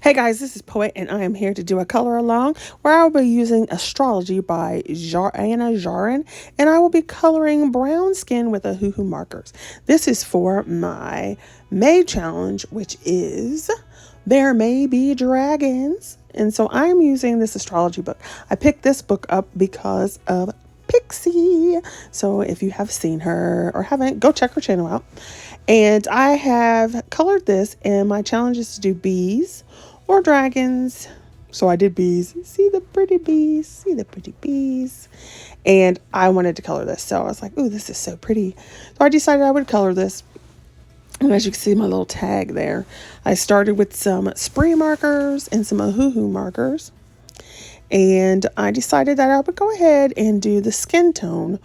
Hey guys, this is Poet, and I am here to do a color along where I will be using Astrology by Ana Jaren, and I will be coloring brown skin with Ohuhu markers. This is for my May challenge, which is There May Be Dragons. And so I'm using this astrology book. I picked this book up because of Pixie. So if you have seen her or haven't, go check her channel out. And I have colored this, and my challenge is to do bees or dragons. So I did bees. See the pretty bees. See the pretty bees. And I wanted to color this. So I was like, ooh, this is so pretty. So I decided I would color this. And as you can see my little tag there, I started with some spray markers and some Ohuhu markers. And I decided that I would go ahead and do the skin tone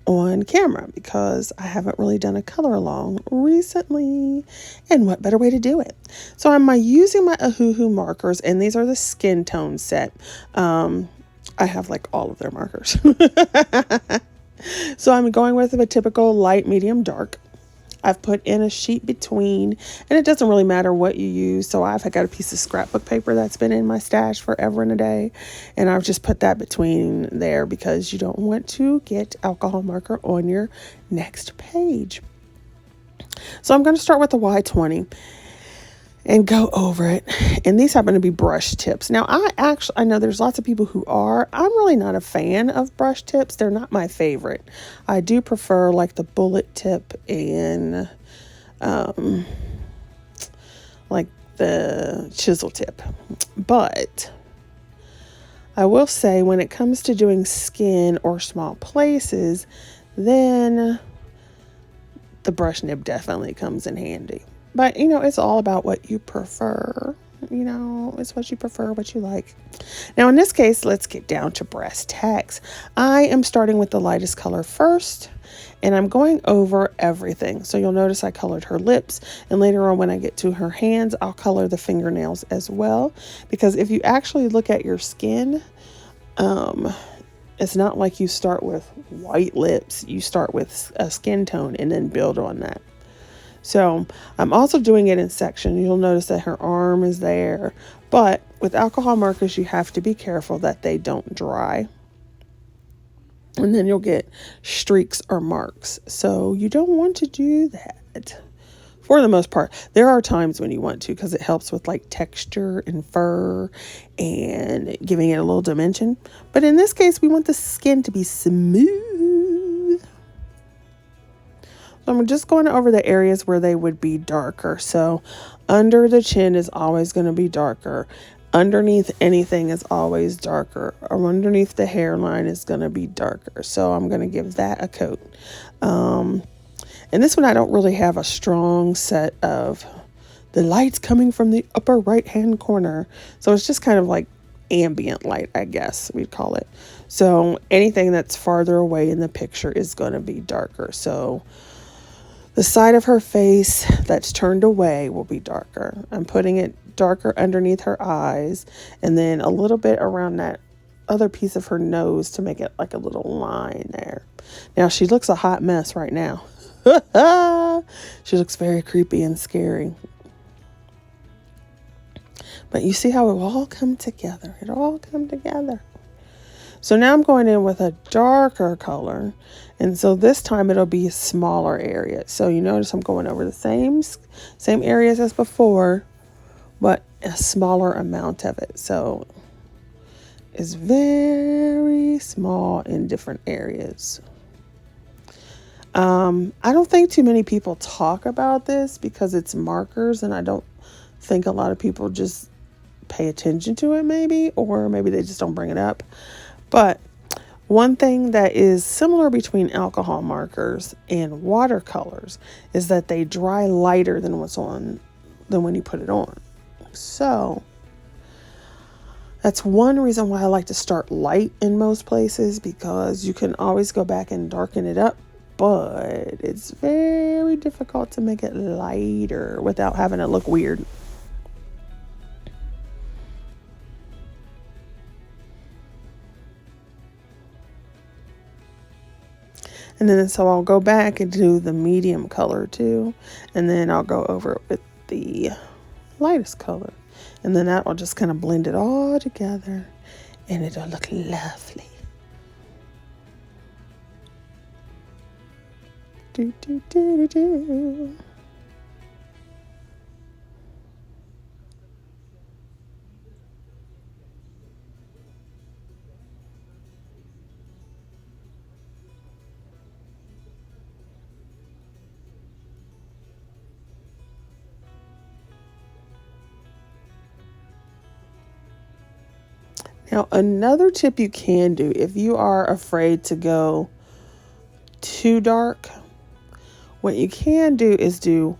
on camera because I haven't really done a color along recently, and what better way to do it. So I'm using my Ohuhu markers, and these are the skin tone set. I have like all of their markers. So I'm going with a typical light, medium, dark. I've put in a sheet between, and it doesn't really matter what you use. So I've got a piece of scrapbook paper that's been in my stash forever and a day. And I've just put that between there because you don't want to get alcohol marker on your next page. So I'm going to start with the Y20 and go over it. And these happen to be brush tips. Now, I know there's lots of people who are. I'm really not a fan of brush tips. They're not my favorite. I do prefer like the bullet tip and like the chisel tip. But I will say when it comes to doing skin or small places, then the brush nib definitely comes in handy. But, it's all about what you prefer. It's what you prefer, what you like. Now, in this case, let's get down to brass tacks. I am starting with the lightest color first, and I'm going over everything. So you'll notice I colored her lips, and later on when I get to her hands, I'll color the fingernails as well. Because if you actually look at your skin, it's not like you start with white lips. You start with a skin tone and then build on that. So I'm also doing it in section. You'll notice that her arm is there, but with alcohol markers, you have to be careful that they don't dry. And then you'll get streaks or marks. So you don't want to do that for the most part. There are times when you want to because it helps with like texture and fur and giving it a little dimension. But in this case, we want the skin to be smooth. So I'm just going over the areas where they would be darker. So under the chin is always going to be darker. Underneath anything is always darker. Or underneath the hairline is going to be darker. So I'm going to give that a coat. And this one I don't really have a strong set of the lights coming from the upper right hand corner. So it's just kind of like ambient light, I guess we'd call it. So anything that's farther away in the picture is going to be darker. So the side of her face that's turned away will be darker. I'm putting it darker underneath her eyes and then a little bit around that other piece of her nose to make it like a little line there. Now, she looks a hot mess right now. She looks very creepy and scary. But you see how it will all come together. It'll all come together. So now I'm going in with a darker color. And so this time it'll be a smaller area. So you notice I'm going over the same areas as before, but a smaller amount of it. So it's very small in different areas. I don't think too many people talk about this because it's markers, and I don't think a lot of people just pay attention to it maybe, or maybe they just don't bring it up. But one thing that is similar between alcohol markers and watercolors is that they dry lighter than when you put it on. So that's one reason why I like to start light in most places, because you can always go back and darken it up, but it's very difficult to make it lighter without having it look weird. And then so I'll go back and do the medium color too. And then I'll go over it with the lightest color. And then that will just kind of blend it all together and it'll look lovely. Do, do, do, do, do. Now, another tip you can do if you are afraid to go too dark, what you can do is do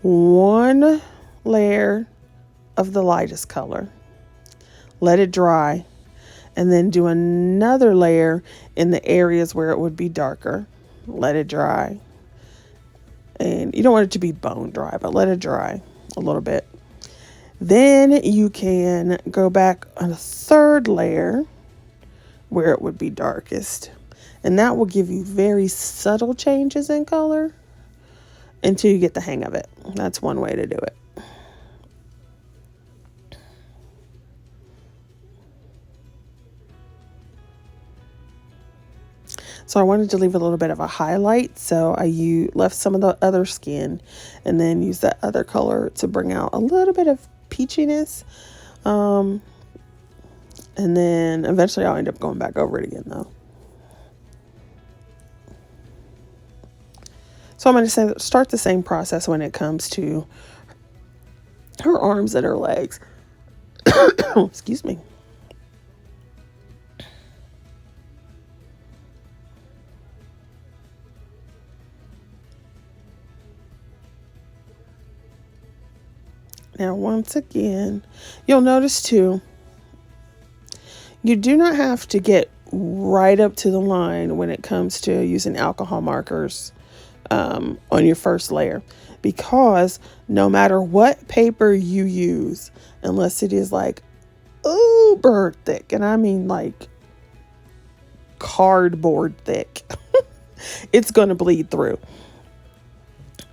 one layer of the lightest color, let it dry, and then do another layer in the areas where it would be darker, let it dry. And you don't want it to be bone dry, but let it dry a little bit. Then you can go back on a third layer where it would be darkest. And that will give you very subtle changes in color until you get the hang of it. That's one way to do it. So I wanted to leave a little bit of a highlight. So I left some of the other skin and then used that other color to bring out a little bit of peachiness. And then eventually I'll end up going back over it again though. So I'm going to start the same process when it comes to her arms and her legs. Excuse me. Now, once again, you'll notice too, you do not have to get right up to the line when it comes to using alcohol markers on your first layer, because no matter what paper you use, unless it is like uber thick, and I mean like cardboard thick, it's going to bleed through.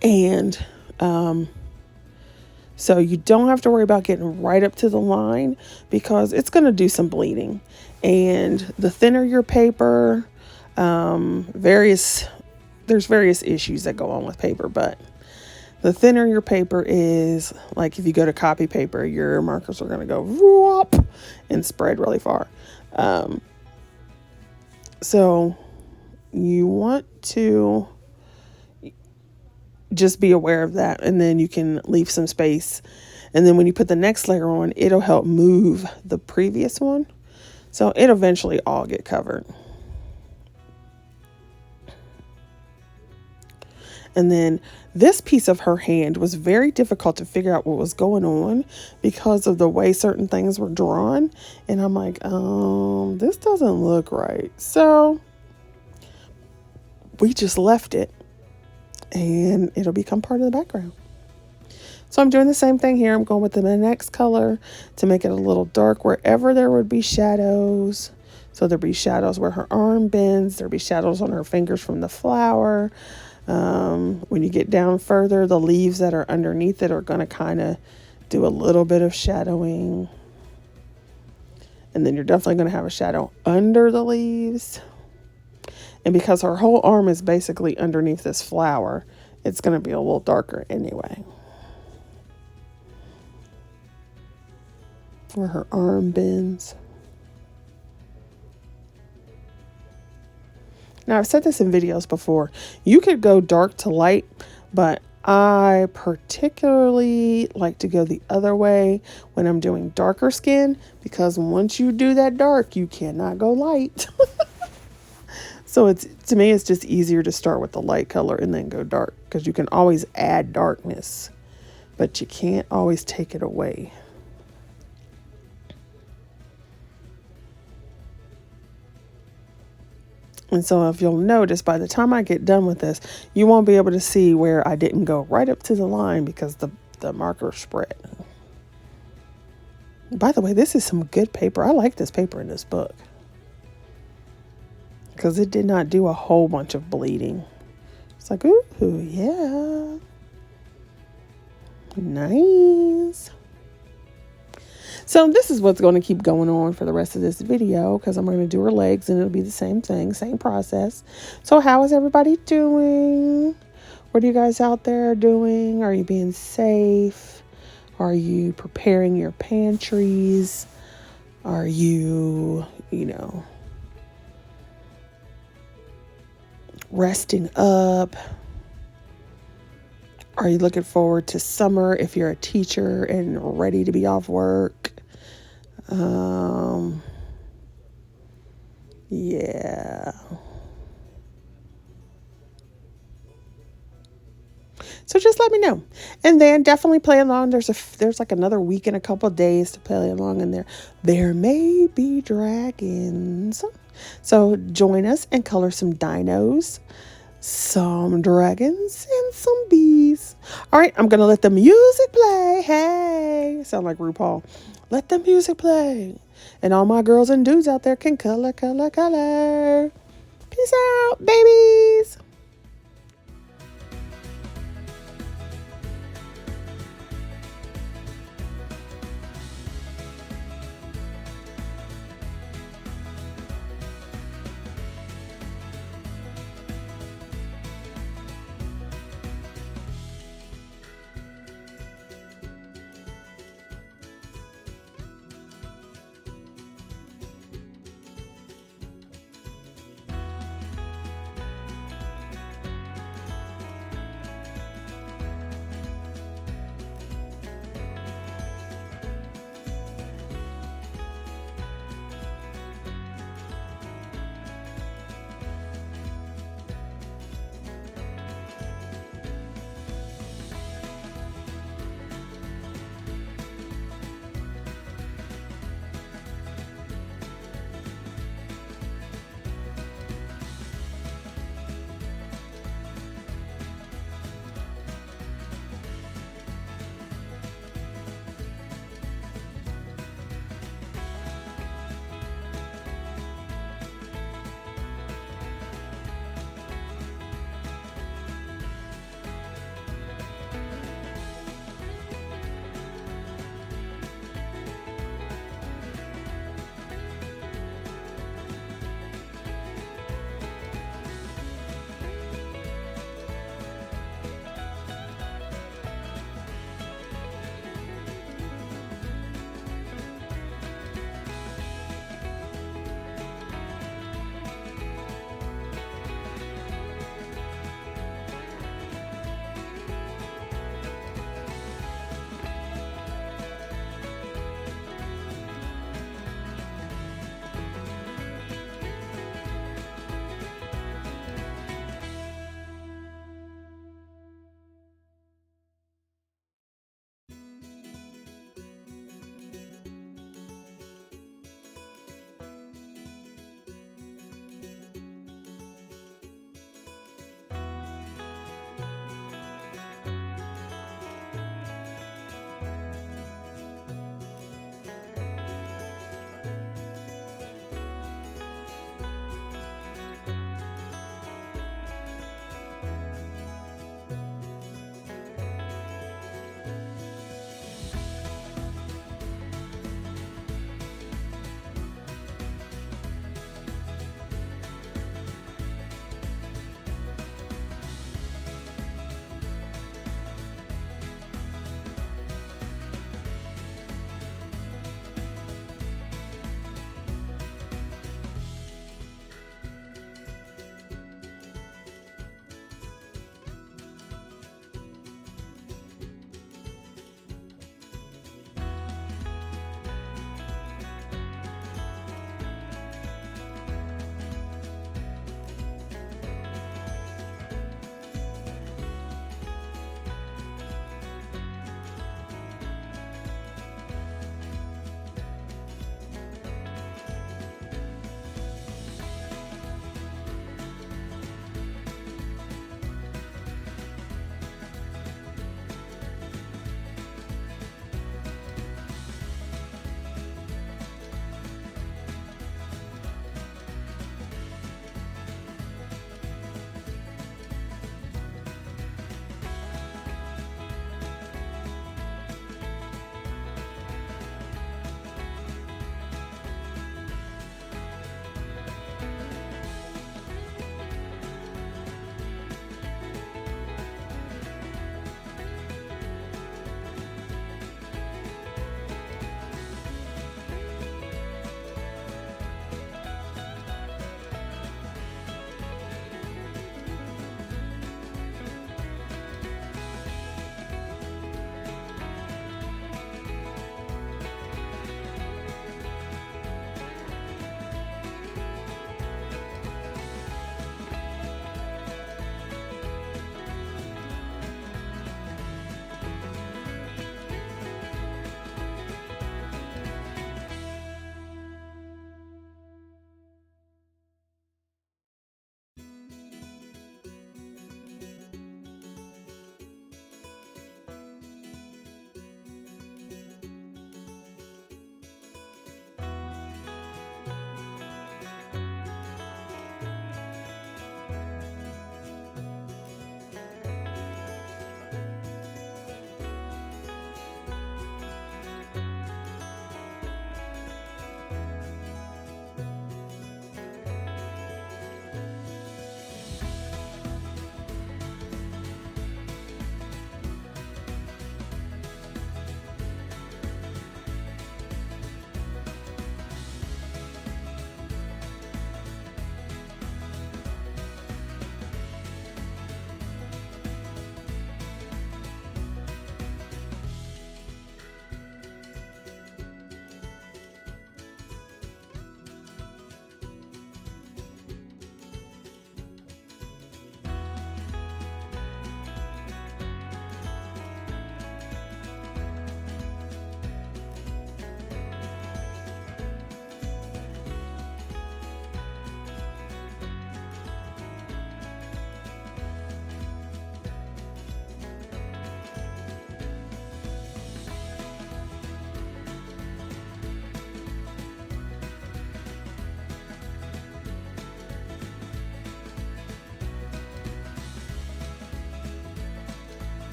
And so you don't have to worry about getting right up to the line because it's going to do some bleeding. And the thinner your paper, there's various issues that go on with paper, but the thinner your paper is, like if you go to copy paper, your markers are going to go whoop and spread really far. So you want to just be aware of that, and then you can leave some space, and then when you put the next layer on, it'll help move the previous one, so it'll eventually all get covered. And then this piece of her hand was very difficult to figure out what was going on because of the way certain things were drawn, and I'm like, this doesn't look right, so we just left it and it'll become part of the background. So I'm doing the same thing here. I'm going with the next color to make it a little dark wherever there would be shadows. So there'll be shadows where her arm bends. There'll be shadows on her fingers from the flower. When you get down further, the leaves that are underneath it are going to kind of do a little bit of shadowing. And then you're definitely going to have a shadow under the leaves. And because her whole arm is basically underneath this flower, it's going to be a little darker anyway. Where her arm bends. Now, I've said this in videos before. You could go dark to light, but I particularly like to go the other way when I'm doing darker skin, because once you do that dark, you cannot go light. So to me, it's just easier to start with the light color and then go dark, because you can always add darkness, but you can't always take it away. And so if you'll notice, by the time I get done with this, you won't be able to see where I didn't go right up to the line because the marker spread. By the way, this is some good paper. I like this paper in this book, because it did not do a whole bunch of bleeding. It's like, ooh, yeah. Nice. So this is what's going to keep going on for the rest of this video, because I'm going to do her legs and it'll be the same thing, same process. So how is everybody doing? What are you guys out there doing? Are you being safe? Are you preparing your pantries? Are you, resting up? Are you looking forward to summer if you're a teacher and ready to be off work? Yeah. So just let me know. And then definitely play along. There's like another week and a couple of days to play along in there. There may be dragons. So join us and color some dinos, some dragons, and some bees. All right, I'm going to let the music play. Hey, sound like RuPaul. Let the music play. And all my girls and dudes out there can color, color, color. Peace out, babies.